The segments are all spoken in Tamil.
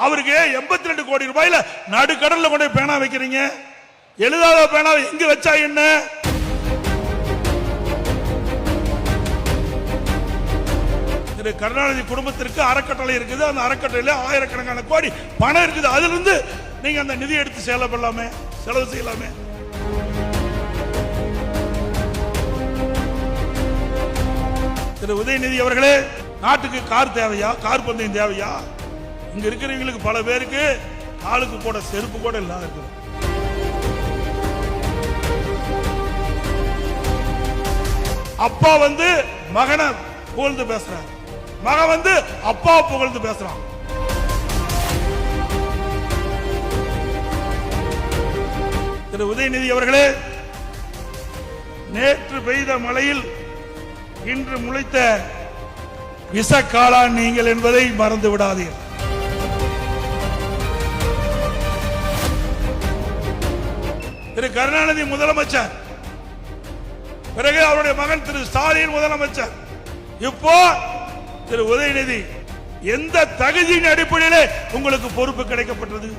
அவருக்கு 82 கோடி ரூபாயில நடுக்கடல்ல கொண்டு பேனா வைக்கிறீங்க. எழுதாத பேனா எங்க வச்சா என்ன? திரு கருணாநிதி குடும்பத்திற்கு அறக்கட்டளை இருக்குது. அந்த அறக்கட்டளையில ஆயிரக்கணக்கான கோடி பணம் இருக்குது. அதுல இருந்து நீங்க அந்த நிதி எடுத்து செலவு செய்யலாமே. திரு உதயநிதி அவர்களே, நாட்டுக்கு கார் தேவையா? கார் பந்தயம் தேவையா? இங்க இருக்கிறவங்களுக்கு பல பேருக்கு காலுக்கு போட செருப்பு கூட இல்லாத இருக்குது. அப்பா மகனை புகழ்ந்து பேசுறான், மகன் அப்பா புகழ்ந்து பேசுறான். திரு உதயநிதி அவர்களே, நேற்று பெய்த மழையில் இன்று முளைத்த விஷக்காளான் நீங்கள் என்பதை மறந்து விடாதீர்கள். திரு கருணாநிதி முதலமைச்சர், பிறகு அவருடைய மகன் திரு ஸ்டாலின் முதலமைச்சர், இப்போ திரு உதயநிதி, எந்த தகுதியின் அடிப்படையிலே உங்களுக்கு பொறுப்பு கிடைக்கப்பட்டது?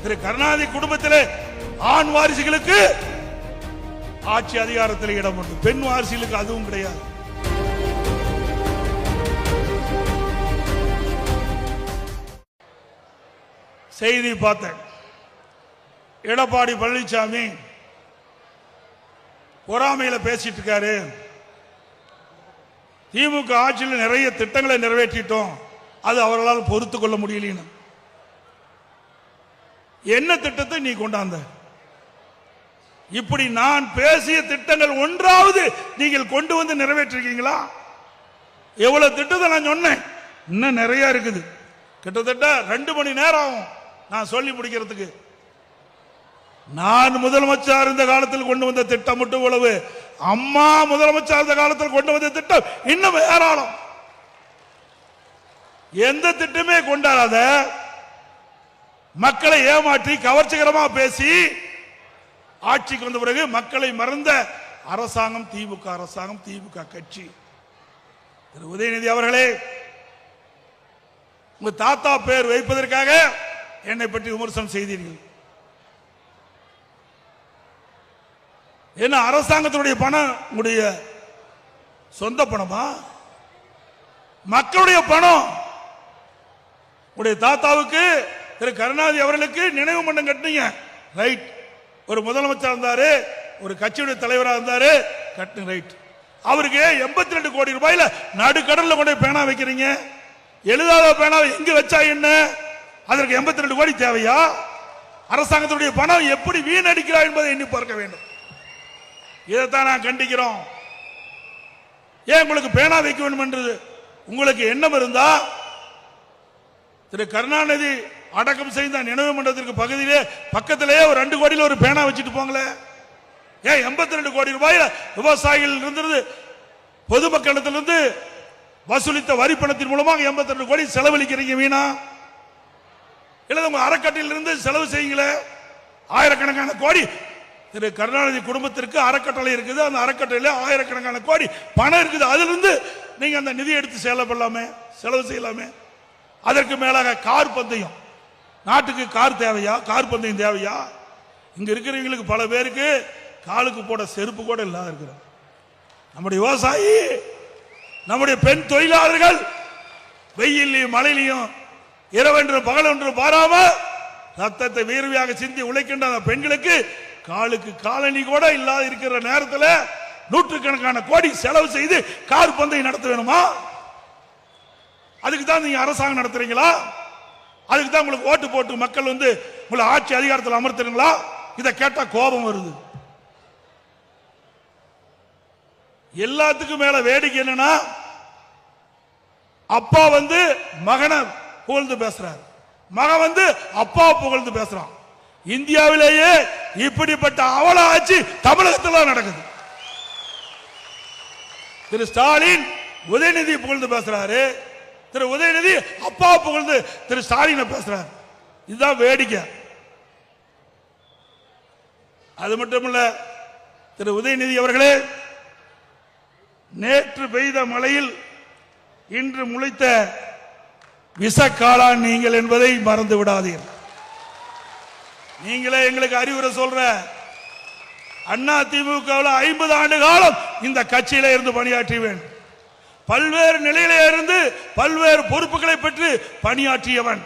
திரு கருணாநிதி குடும்பத்திலே ஆண் வாரிசுகளுக்கு ஆட்சி அதிகாரத்தில் இடம் உண்டு, பெண் வாரிசுகளுக்கு அதுவும் கிடையாது. செய்தி பார்த்தேன். எடப்பாடி பழனிசாமி பொறாமையில பேசிட்டு இருக்காரு. திமுக ஆட்சியில் நிறைய திட்டங்களை நிறைவேற்றிட்டோம், அது அவர்களால் பொறுத்துக் கொள்ள முடியல. என்ன திட்டத்தை நீ கொண்டாந்த? இப்படி நான் பேசிய திட்டங்கள் ஒன்றாவது நீங்கள் கொண்டு வந்து நிறைவேற்றிருக்கீங்களா? எவ்வளவு திட்டத்தை நான் சொன்னேன், இன்னும் நிறைய இருக்குது. கிட்டத்தட்ட 2 மணி நேரம் ஆகும் நான் சொல்லி முடிக்கிறதுக்கு. நான் முதலமைச்சர் இருந்த காலத்தில் கொண்டு வந்த திட்டம் மட்டும் உழவு, அம்மா முதலமைச்சர் இருந்த காலத்தில் கொண்டு வந்த திட்டம் இன்னும் ஏராளம். எந்த திட்டமே கொண்டாடாத, மக்களை ஏமாற்றி கவர்ச்சிகரமா பேசி ஆட்சிக்கு வந்த பிறகு மக்களை மறந்த அரசாங்கம் திமுக அரசாங்கம், திமுக கட்சி. திரு உதயநிதி அவர்களே, உங்க தாத்தா பேர் வைப்பதற்காக என்னை பற்றி விமர்சனம் செய்தீர்கள். என்ன அரசாங்கத்தினுடைய பணம் உங்களுடைய சொந்த பணமா? மக்களுடைய பணம். உங்களுடைய தாத்தாவுக்கு திரு கருணாநிதி அவர்களுக்கு நினைவு மண்டபம் கட்டினீங்க, ரைட். ஒரு முதலமைச்சர் இருந்தாரு, ஒரு கட்சியுடைய தலைவராக இருந்தாரு, கட்டு ரைட். அவருக்கு 82 கோடி ரூபாயில நடுக்கடல்ல கொண்டு பேனா வைக்கிறீங்க. எழுதாத பேனா எங்க வச்சா என்ன? அதற்கு 82 கோடி தேவையா? அரசாங்கத்துடைய பணம் எப்படி வீணடிக்கிறார் என்பதை எண்ணி பார்க்க வேண்டும். இதைத்தான் நான் கண்டிக்கிறோம். ஏன் உங்களுக்கு பேனா வைக்க வேண்டும் என்று உங்களுக்கு எண்ணம் இருந்தா, திரு கருணாநிதி அடக்கம் செய்த நினைவு மண்டபத்திற்கு பகுதியிலே பக்கத்திலேயே ஒரு 2 கோடியில் ஒரு பேனா வச்சுட்டு போங்களே. ஏன் 82 கோடி ரூபாயில விவசாயிகள் இருந்தது பொதுமக்களிடத்திலிருந்து வசூலித்த வரி பணத்தின் மூலமாக 82 கோடி செலவழிக்கிறீங்க வீணா? இல்ல உங்க அறக்கட்டளையில் இருந்து செலவு செய்யுங்களே. ஆயிரக்கணக்கான கோடி திரு கருணாநிதி குடும்பத்திற்கு அறக்கட்டளை இருக்குது. அந்த அறக்கட்டளையில ஆயிரக்கணக்கான கோடி பணம் இருக்குது. அதுல இருந்து நீங்க அந்த நிதி எடுத்து செலவு செய்யலாமே. அதற்கு மேலாக கார் பந்தயம், நாட்டுக்கு கார் தேவையா? கார் பந்தயம் தேவையா? இங்க இருக்கிறவங்களுக்கு பல பேருக்கு காலுக்கு போட செருப்பு கூட இல்லாத இருக்கிறார். நம்முடைய விவசாயி, நம்முடைய பெண் தொழிலாளர்கள் வெயிலையும் மழையிலையும் இரவென்று பகலென்று பாராம ரத்தத்தை வீர்வையாக சிந்தி உழைக்கின்ற அந்த பெண்களுக்கு காலுக்கு காலணி கூட இல்லாத இருக்கிற நேரத்தில் நூற்றுக்கணக்கான கோடி செலவு செய்து கார் பந்தயம் நடத்த வேணுமா? அதுக்கு தான் நீங்க அரசாங்கம் நடத்துறீங்களா? அதுக்கு தான் உங்களுக்கு ஓட்டு போட்டு மக்கள் உங்களை ஆட்சி அதிகாரத்தில் அமர்த்துறீங்களா? இதை கேட்டா கோபம் வருது. எல்லாத்துக்கும் மேல வேடிக்கை என்னன்னா, அப்பா மகனை புகழ்ந்து பேசுறார், மகன் அப்பா புகழ்ந்து பேசுறான். இந்தியாவிலேயே இப்படிப்பட்ட அவல ஆட்சி தமிழகத்தில் நடக்குது. திரு ஸ்டாலின் உதயநிதி புகழ்ந்து பேசுறாரு, திரு உதயநிதி அப்பா புகழ்ந்து திரு ஸ்டாலின் பேசுறாரு. இதுதான் வேடிக்கை. அது மட்டுமல்ல, திரு உதயநிதி அவர்களே, நேற்று பெய்த மழையில் இன்று முளைத்த விஷக்காளான் நீங்கள் என்பதை மறந்து விடாதீர்கள். நீங்களே எங்களுக்கு அறிவுரை சொல்ற. அண்ணா திமுகவில் 50 ஆண்டு காலம் இந்த கட்சியில இருந்து பணியாற்றியவன், பல்வேறு நிலையிலே இருந்து பல்வேறு பொறுப்புகளை பெற்று பணியாற்றியவன்.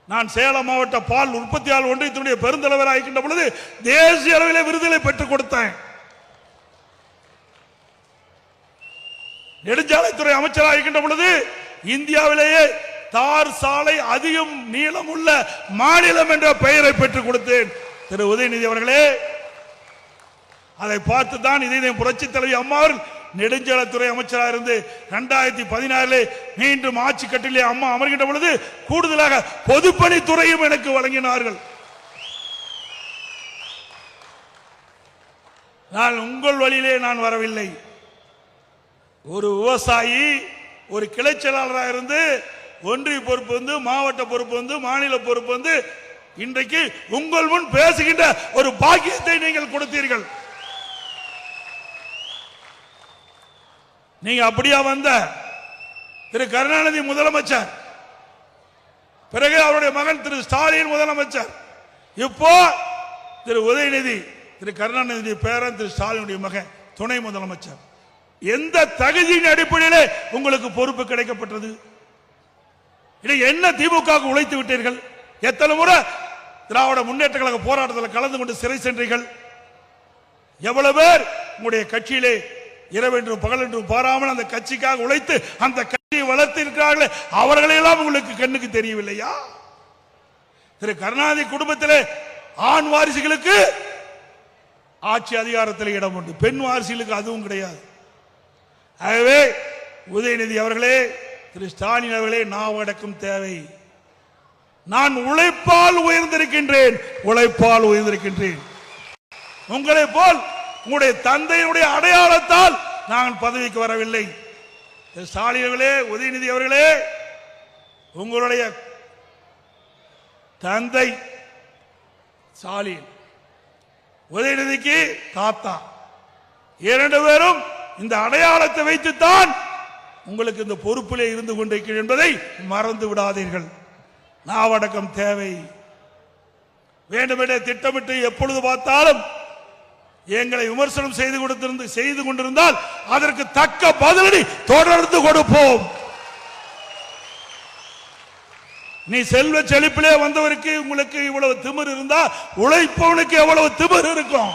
நான் சேலம் மாவட்ட பால் உற்பத்தியாளர் ஒன்றியத்தினுடைய பெருந்தலைவராக இருக்கின்ற பொழுது தேசிய அளவில் விருதுகளை பெற்றுக் கொடுத்தேன். நெடுஞ்சாலைத்துறை அமைச்சராக இருக்கின்ற பொழுது இந்தியாவிலேயே தார் சாலை அதிகம் நீளம் உள்ள மாநிலம் என்ற பெயரை பெற்றுக் கொடுத்தேன். திரு உதயநிதி அவர்களே, அதை பார்த்து தான் இதே புரட்சி தலைவி அம்மா நெடுஞ்சாலைத்துறை அமைச்சராக இருந்து 2016 மீண்டும் ஆட்சி கட்டிலே அம்மா அமர்கின்ற பொழுது கூடுதலாக பொதுப்பணித்துறையும் எனக்கு வழங்கினார்கள். நான் உங்கள் வழியிலே நான் வரவில்லை. ஒரு விவசாயி ஒரு கிளை செயலாளராக இருந்து ஒன்றிய பொறுப்பு வந்து, மாவட்ட பொறுப்பு வந்து, மாநில பொறுப்பு வந்து, இன்றைக்கு உங்கள் முன் பேசுகின்ற ஒரு பாக்கியத்தை நீங்கள் கொடுத்தீர்கள். நீங்க அப்படியா வந்த திரு கருணாநிதி முதலமைச்சர், பிறகு அவருடைய மகன் திரு ஸ்டாலின் முதலமைச்சர், இப்போ திரு உதயநிதி, திரு கருணாநிதி பேரன் திரு ஸ்டாலினுடைய மகன் துணை முதலமைச்சர். எந்த தகுதியின் அடிப்படையிலே உங்களுக்கு பொறுப்பு கிடைக்கப்பட்டது? என்ன திமுக உழைத்து விட்டீர்கள்? எத்தனை முறை திராவிட முன்னேற்ற கழக போராட்டத்தில் கலந்து கொண்டு சிறை சென்றீர்கள்? எவ்வளவு பேர் உங்களுடைய கட்சியிலே இரவென்றும் பகலென்றும் பாராமல் அந்த கட்சிக்காக உழைத்து அந்த கட்சியை வளர்த்திருக்கிறார்களே, அவர்களெல்லாம் உங்களுக்கு கண்ணுக்கு தெரியவில்லையா? திரு கருணாநிதி குடும்பத்திலே ஆண் வாரிசுகளுக்கு ஆட்சி அதிகாரத்தில் இடம் உண்டு, பெண் வாரிசுகளுக்கு அதுவும் கிடையாது. ஆகவே உதயநிதி அவர்களே, திரு ஸ்டாலின் அவர்களே, நாவடக்கம் தேவை. நான் உழைப்பால் உயர்ந்திருக்கின்றேன், உழைப்பால் உயர்ந்திருக்கின்றேன். உங்களை போல் உங்களுடைய தந்தையினுடைய அடையாளத்தால் நான் பதவிக்கு வரவில்லை. ஸ்டாலின் அவர்களே, உதயநிதி அவர்களே, உங்களுடைய தந்தை ஸ்டாலின், உதயநிதிக்கு தாத்தா, 2 பேரும் இந்த அடையாளத்தை வைத்துத்தான் உங்களுக்கு இந்த பொறுப்பிலே இருந்து கொண்டிருக்கிறேன் என்பதை மறந்து விடாதீர்கள். நாவடக்கம் தேவை. வேண்டுமென்றே திட்டமிட்டு எப்பொழுது பார்த்தாலும் எங்களை விமர்சனம் செய்து கொண்டிருந்தால் அதற்கு தக்க பதிலடி தொடர்ந்து கொடுப்போம். நீ செல்வ செழிப்பிலே வந்தவருக்கு உங்களுக்கு இவ்வளவு திமிர் இருந்தா உழைப்பவனுக்கு எவ்வளவு திமிர் இருக்கும்?